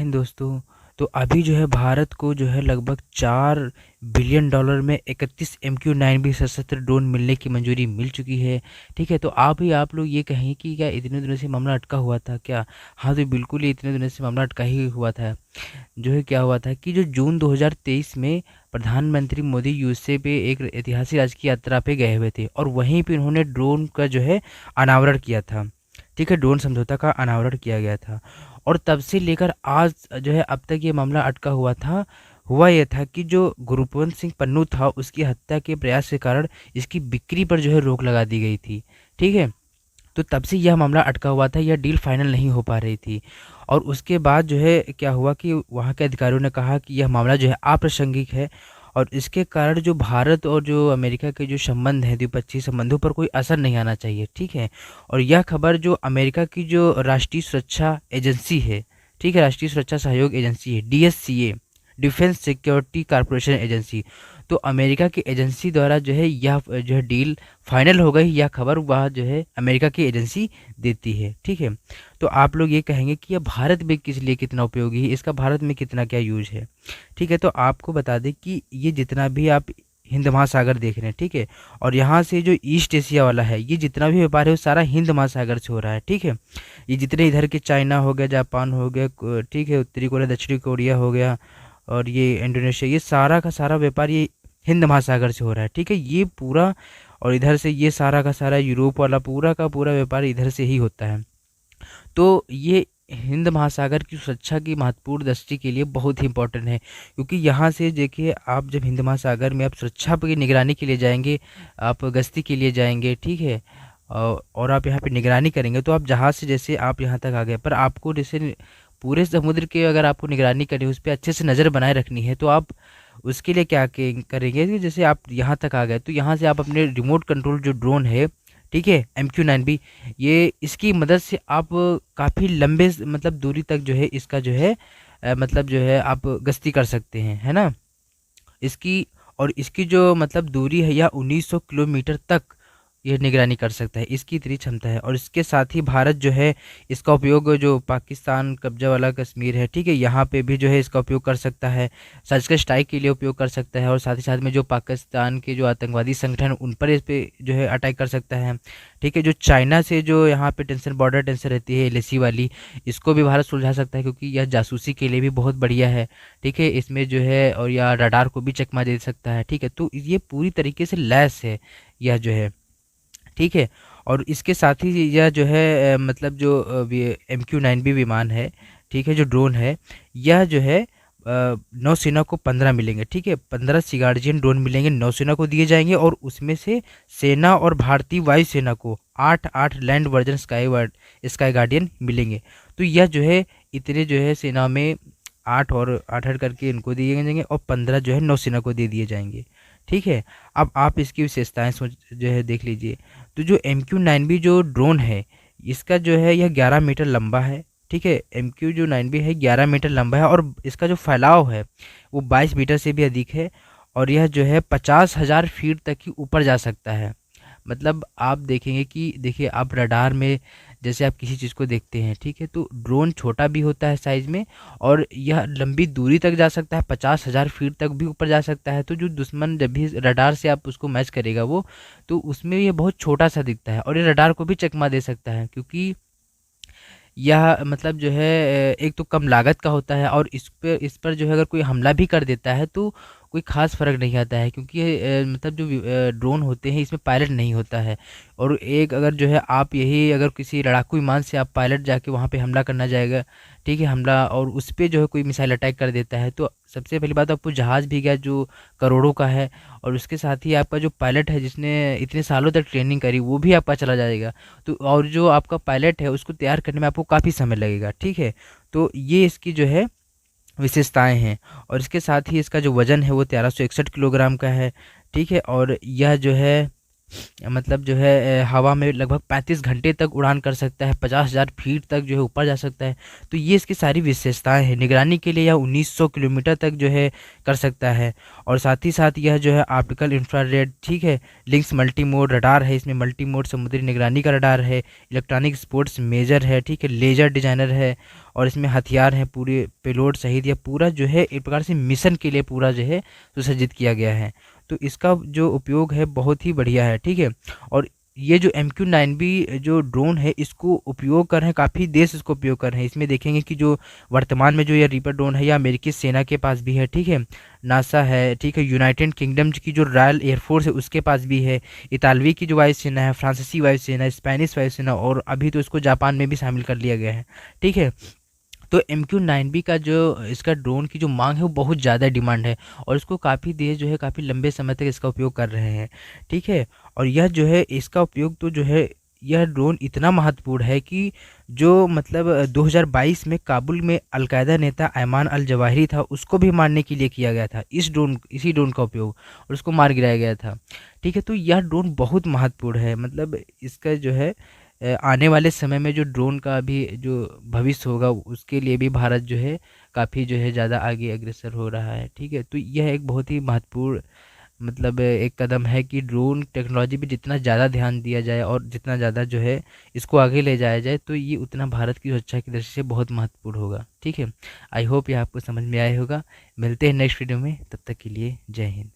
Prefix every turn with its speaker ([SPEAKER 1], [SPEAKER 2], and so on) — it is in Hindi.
[SPEAKER 1] हिंद दोस्तों। तो अभी जो है भारत को जो है लगभग $4 बिलियन में 31 MQ-9B सशस्त्र ड्रोन मिलने की मंजूरी मिल चुकी है। ठीक है, तो आप लोग ये कहें कि क्या इतने दिनों से मामला अटका हुआ था क्या? हाँ, तो बिल्कुल ही इतने दिनों से मामला अटका ही हुआ था। जो है क्या हुआ था कि जो जून 2023 में प्रधानमंत्री मोदी यूएसए पे एक ऐतिहासिक राजकीय यात्रा पे गए हुए थे और वहीं पे उन्होंने ड्रोन का जो है अनावरण किया था। ठीक है, ड्रोन समझौता का अनावरण किया गया था और तब से लेकर आज जो है अब तक ये मामला अटका हुआ था। हुआ यह था कि जो गुरप्रीत सिंह पन्नू था उसकी हत्या के प्रयास के कारण इसकी बिक्री पर जो है रोक लगा दी गई थी। ठीक है, तो तब से यह मामला अटका हुआ था, यह डील फाइनल नहीं हो पा रही थी। और उसके बाद जो है क्या हुआ कि वहाँ के अधिकारियों ने कहा कि यह मामला जो है अप्रासंगिक है और इसके कारण जो भारत और जो अमेरिका के जो संबंध हैं, द्विपक्षीय संबंधों पर कोई असर नहीं आना चाहिए। ठीक है, और यह खबर जो अमेरिका की जो राष्ट्रीय सुरक्षा एजेंसी है, ठीक है, राष्ट्रीय सुरक्षा सहयोग एजेंसी है, DSCA, defence security corporation agency, तो अमेरिका की एजेंसी द्वारा जो है यह जो है डील फाइनल हो गई, यह खबर वह जो है अमेरिका की एजेंसी देती है। ठीक है, तो आप लोग ये कहेंगे कि यह भारत में किस लिए कितना उपयोगी है, इसका भारत में कितना क्या यूज है। ठीक है, तो आपको बता दें कि ये जितना भी आप हिंद महासागर देख रहे हैं, ठीक है, और यहाँ से जो ईस्ट एशिया वाला है, ये जितना भी व्यापार है वो सारा हिंद महासागर से हो रहा है। ठीक है, ये जितने इधर के चाइना हो गया, जापान हो गया, ठीक है, उत्तरी कोरिया, दक्षिणी कोरिया हो गया और ये इंडोनेशिया, ये सारा का सारा व्यापार ये हिंद महासागर से हो रहा है। ठीक है, ये पूरा, और इधर से ये सारा का सारा यूरोप वाला पूरा का पूरा व्यापार इधर से ही होता है। तो ये हिंद महासागर की सुरक्षा की महत्वपूर्ण दृष्टि के लिए बहुत ही इंपॉर्टेंट है, क्योंकि यहाँ से देखिए आप जब हिंद महासागर में आप सुरक्षा की निगरानी के लिए जाएंगे, आप गश्ती के लिए जाएंगे, ठीक है, और आप यहाँ पे निगरानी करेंगे, तो आप जहाज़ से जैसे आप यहाँ तक आ गए, पर आपको जैसे पूरे समुद्र के अगर आपको निगरानी करनी है, उस पर अच्छे से नज़र बनाए रखनी है, तो आप उसके लिए क्या करेंगे कि जैसे आप यहाँ तक आ गए तो यहाँ से आप अपने रिमोट कंट्रोल जो ड्रोन है, ठीक है, MQ-9B, ये इसकी मदद से आप काफ़ी लंबे मतलब दूरी तक जो है इसका जो है मतलब जो है आप गश्ती कर सकते हैं, है ना। इसकी, और इसकी जो मतलब दूरी है यह 1900 किलोमीटर तक ये निगरानी कर सकता है, इसकी इतनी क्षमता है। और इसके साथ ही भारत जो है इसका उपयोग जो पाकिस्तान कब्जा वाला कश्मीर है, ठीक है, यहाँ पे भी जो है इसका उपयोग कर सकता है, सर्जिकल स्ट्राइक के लिए उपयोग कर सकता है, और साथ ही साथ में जो पाकिस्तान के जो आतंकवादी संगठन उन पर इस पे जो है अटैक कर सकता है। ठीक है, जो चाइना से जो यहाँ पे टेंशन, बॉर्डर टेंशन रहती है LAC वाली, इसको भी भारत सुलझा सकता है, क्योंकि यह जासूसी के लिए भी बहुत बढ़िया है। ठीक है, इसमें जो है और या रडार को भी चकमा दे सकता है। ठीक है, तो ये पूरी तरीके से लैस है यह जो है। ठीक है, और इसके साथ ही यह जो है मतलब जो MQ-9B विमान है, ठीक है, जो ड्रोन है, यह जो है नौसेना को 15 मिलेंगे। ठीक है, 15 सिगार्जियन ड्रोन मिलेंगे, नौसेना को दिए जाएंगे, और उसमें से सेना और भारतीय वायुसेना को 8-8 लैंड वर्जन स्काई गार्डियन मिलेंगे। तो यह जो है इतने जो है सेना में 8 और 8-8 करके इनको दिए जाएंगे और 15 जो है नौसेना को दे दिए जाएंगे। ठीक है, अब आप इसकी विशेषताएं सोच जो है देख लीजिए। तो जो MQ-9B जो ड्रोन है, इसका जो है यह 11 मीटर लंबा है। ठीक है, MQ जो 9B है 11 मीटर लंबा है, और इसका जो फैलाव है वो 22 मीटर से भी अधिक है, और यह जो है 50,000 फीट तक ही ऊपर जा सकता है। मतलब आप देखेंगे कि देखिए आप रडार में जैसे आप किसी चीज़ को देखते हैं, ठीक है, तो ड्रोन छोटा भी होता है साइज़ में, और यह लंबी दूरी तक जा सकता है, 50,000 फीट तक भी ऊपर जा सकता है। तो जो दुश्मन जब भी रडार से आप उसको मैच करेगा वो, तो उसमें ये बहुत छोटा सा दिखता है, और ये रडार को भी चकमा दे सकता है, क्योंकि यह मतलब जो है एक तो कम लागत का होता है, और इस पर जो है अगर कोई हमला भी कर देता है तो कोई ख़ास फ़र्क नहीं आता है, क्योंकि ये मतलब जो ड्रोन होते हैं इसमें पायलट नहीं होता है। और एक अगर जो है आप यही अगर किसी लड़ाकू विमान से आप पायलट जाके वहाँ पे हमला करना जाएगा, ठीक है, हमला, और उस पे जो है कोई मिसाइल अटैक कर देता है, तो सबसे पहली बात आपको जहाज़ भी गया जो करोड़ों का है, और उसके साथ ही आपका जो पायलट है जिसने इतने सालों तक ट्रेनिंग करी वो भी आपका चला जाएगा। तो और जो आपका पायलट है उसको तैयार करने में आपको काफ़ी समय लगेगा। ठीक है, तो ये इसकी जो है विशेषताएं हैं, और इसके साथ ही इसका जो वज़न है वो 1361 किलोग्राम का है। ठीक है, और यह जो है मतलब जो है हवा में लगभग 35 घंटे तक उड़ान कर सकता है, 50,000 फीट तक जो है ऊपर जा सकता है। तो ये इसकी सारी विशेषताएं हैं। निगरानी के लिए यह 1900 किलोमीटर तक जो है कर सकता है। और साथ ही साथ यह जो है ऑप्टिकल इंफ्रारेड, ठीक है, लिंक्स मल्टी मोड रडार है, इसमें मल्टी मोड समुद्री निगरानी का रडार है, इलेक्ट्रॉनिक स्पोर्ट्स मेजर है, ठीक है, लेजर डिजाइनर है, और इसमें हथियार हैं पूरे पेलोड सहित। यह पूरा जो है एक प्रकार से मिशन के लिए पूरा जो है सुसज्जित किया गया है। तो इसका जो उपयोग है बहुत ही बढ़िया है, ठीक है। और ये जो MQ-9B जो ड्रोन है इसको उपयोग कर रहे हैं, काफ़ी देश इसको उपयोग कर रहे हैं। इसमें देखेंगे कि जो वर्तमान में जो ये रीपर ड्रोन है, यह अमेरिकी सेना के पास भी है, ठीक है, नासा है, ठीक है, यूनाइटेड किंगडम की जो रॉयल एयरफोर्स है उसके पास भी है, इतालवी की जो वायुसेना है, फ्रांसीसी वायुसेना, स्पेनिश वायुसेना, और अभी तो इसको जापान में भी शामिल कर लिया गया है, ठीक है। तो MQ-9B का जो इसका ड्रोन की जो मांग है वो बहुत ज़्यादा डिमांड है, और इसको काफ़ी देश जो है काफ़ी लंबे समय तक इसका उपयोग कर रहे हैं, ठीक है। और यह जो है इसका उपयोग तो जो है यह ड्रोन इतना महत्वपूर्ण है कि जो मतलब 2022 में काबुल में अलकायदा नेता अयमान अल जवाहिरी था, उसको भी मारने के लिए किया गया था इसी ड्रोन का उपयोग, और उसको मार गिराया गया था, ठीक है। तो यह ड्रोन बहुत महत्वपूर्ण है, मतलब इसका जो है आने वाले समय में जो ड्रोन का भी जो भविष्य होगा उसके लिए भी भारत जो है काफ़ी जो है ज़्यादा आगे अग्रसर हो रहा है, ठीक है। तो यह एक बहुत ही महत्वपूर्ण मतलब एक कदम है कि ड्रोन टेक्नोलॉजी पे जितना ज़्यादा ध्यान दिया जाए और जितना ज़्यादा जो है इसको आगे ले जाया जाए, तो ये उतना भारत की सुरक्षा की दृष्टि से बहुत महत्वपूर्ण होगा, ठीक है। आई होप ये आपको समझ में आया होगा। मिलते हैं नेक्स्ट वीडियो में, तब तक के लिए जय हिंद।